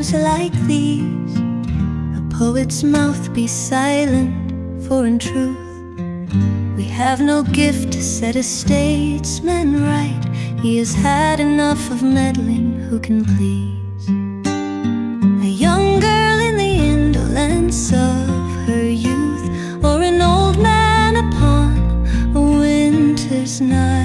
times like these, a poet's mouth be silent, for in truth we have no gift to set a statesman right. He has had enough of meddling, who can please? A young girl in the indolence of her youth, or an old man upon a winter's night.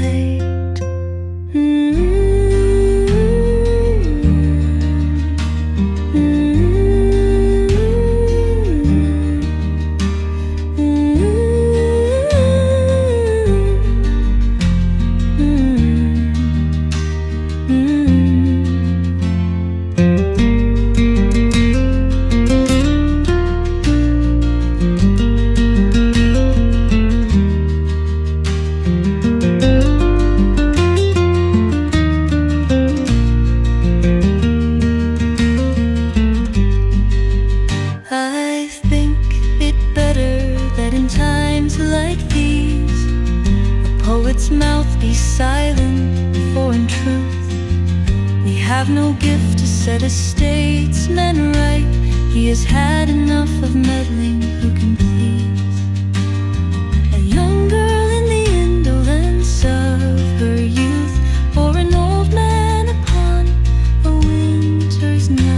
I think it better that in times like these, a poet's mouth be silent, for in truth we have no gift to set a statesman right. He has had enough of meddling, who can please? A young girl in the indolence of her youth, or an old man upon a winter's night.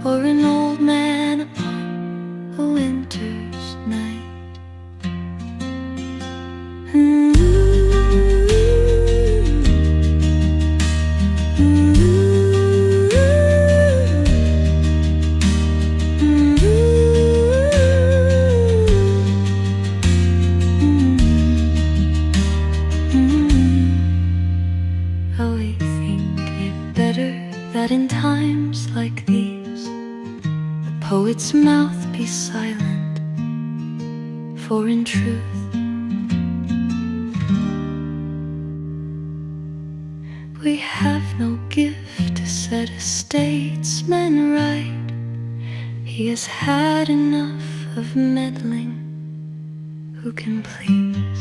Or an old man upon a winter's night. Oh, we think it better that in times like these, the poet's mouth be silent, for in truth we have no gift to set a statesman right. He has had enough of meddling, who can please?